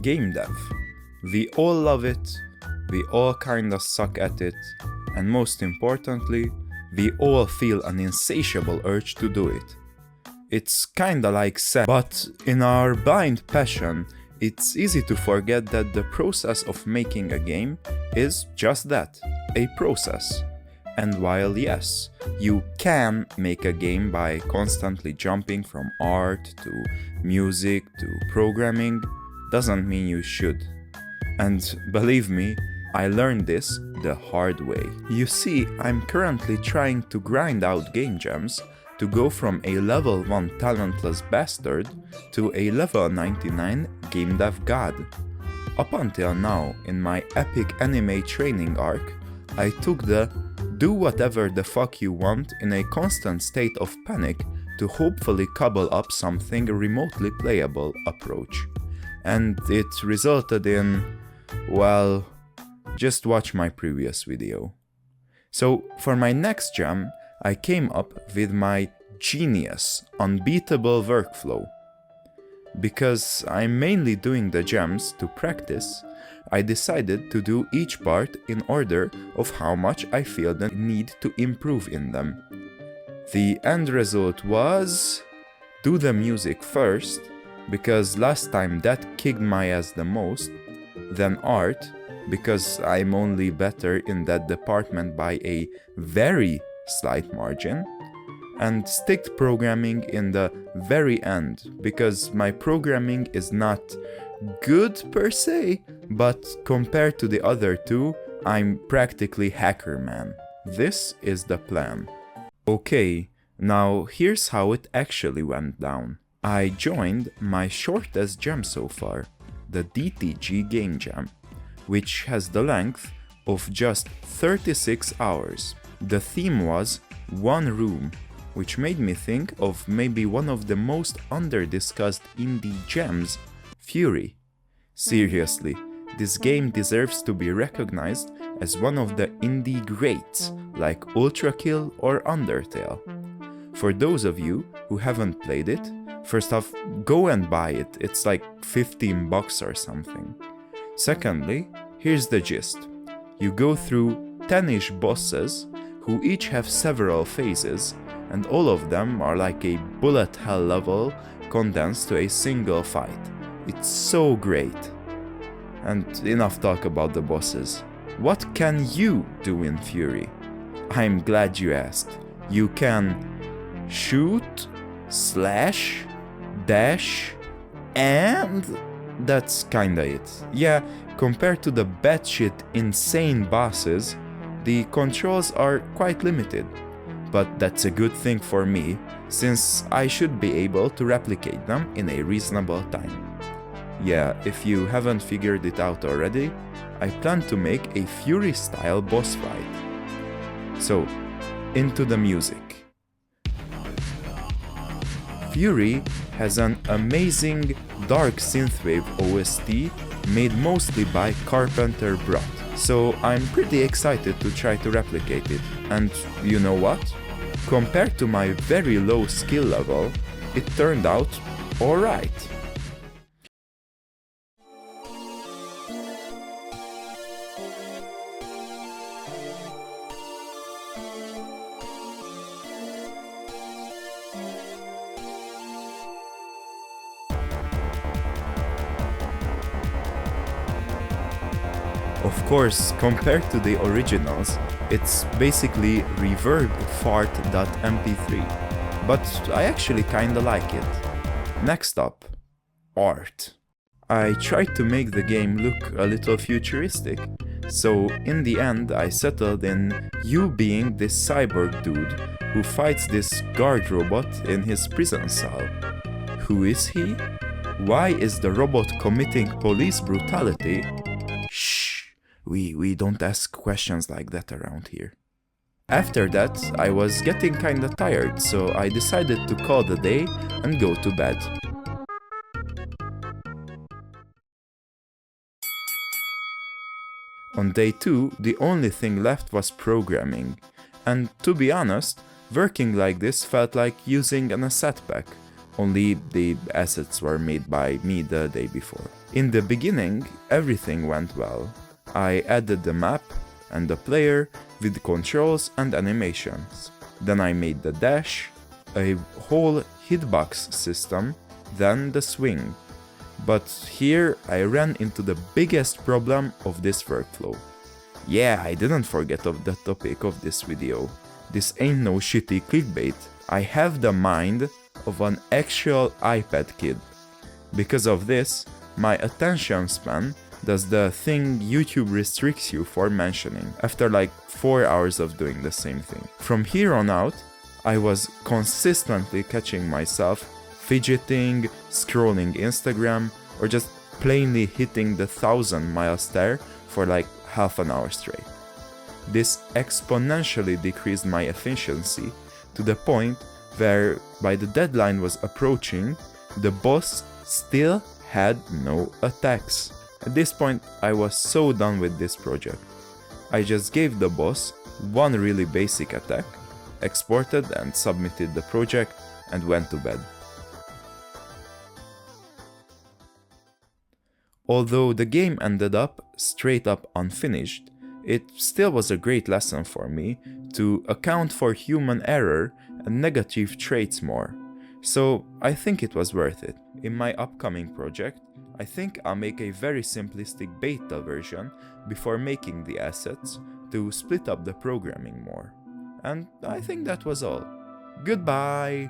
game dev. We all love it, we all kinda suck at it, and most importantly, we all feel an insatiable urge to do it. It's kinda like sex, but in our blind passion, it's easy to forget that the process of making a game is just that, a process. And while yes, you can make a game by constantly jumping from art to music to programming, doesn't mean you should. And believe me, I learned this the hard way. You see, I'm currently trying to grind out game jams to go from a level 1 talentless bastard to a level 99 game dev god. Up until now, in my epic anime training arc, I took the do whatever the fuck you want in a constant state of panic to hopefully cobble up something remotely playable approach. And it resulted in, well, just watch my previous video. So for my next jam, I came up with my genius, unbeatable workflow. Because I'm mainly doing the jams to practice, I decided to do each part in order of how much I feel the need to improve in them. The end result was do the music first, because last time that kicked my ass the most, then art, because I'm only better in that department by a very slight margin, and stick programming in the very end, because my programming is not good per se, but compared to the other two, I'm practically hacker man. This is the plan. Okay, now here's how it actually went down. I joined my shortest jam so far, the DTG game jam, which has the length of just 36 hours. The theme was one room, which made me think of maybe one of the most under-discussed indie gems, Fury. Seriously, this game deserves to be recognized as one of the indie greats, like Ultra Kill or Undertale. For those of you who haven't played it, first off, go and buy it, it's like $15 or something. Secondly, here's the gist. You go through 10-ish bosses who each have several phases, and all of them are like a bullet hell level condensed to a single fight. It's so great. And enough talk about the bosses. What can you do in Fury? I'm glad you asked. You can shoot, slash, dash, and that's kinda it. Yeah, compared to the batshit insane bosses, the controls are quite limited. But that's a good thing for me, since I should be able to replicate them in a reasonable time. Yeah, if you haven't figured it out already, I plan to make a Fury-style boss fight. So, into the music. Fury has an amazing dark synthwave OST made mostly by Carpenter Brut, so I'm pretty excited to try to replicate it. And you know what? Compared to my very low skill level, it turned out alright. Of course, compared to the originals, it's basically reverbed fart.mp3, but I actually kinda like it. Next up, art. I tried to make the game look a little futuristic, so in the end I settled in you being this cyborg dude who fights this guard robot in his prison cell. Who is he? Why is the robot committing police brutality? Shh! We don't ask questions like that around here. After that, I was getting kinda tired, so I decided to call the day and go to bed. On day 2, the only thing left was programming, and to be honest, working like this felt like using an asset pack, only the assets were made by me the day before. In the beginning, everything went well. I added the map and the player with controls and animations. Then I made the dash, a whole hitbox system, then the swing. But here I ran into the biggest problem of this workflow. Yeah, I didn't forget of the topic of this video. This ain't no shitty clickbait. I have the mind of an actual iPad kid. Because of this, my attention span does the thing YouTube restricts you for mentioning after like 4 hours of doing the same thing. From here on out, I was consistently catching myself fidgeting, scrolling Instagram, or just plainly hitting the 1,000-mile stare for like half an hour straight. This exponentially decreased my efficiency to the point where, by the deadline was approaching, the boss still had no attacks. At this point, I was so done with this project. I just gave the boss one really basic attack, exported and submitted the project, and went to bed. Although the game ended up straight up unfinished, it still was a great lesson for me to account for human error and negative traits more. So I think it was worth it. In my upcoming project, I think I'll make a very simplistic beta version before making the assets to split up the programming more. And I think that was all. Goodbye!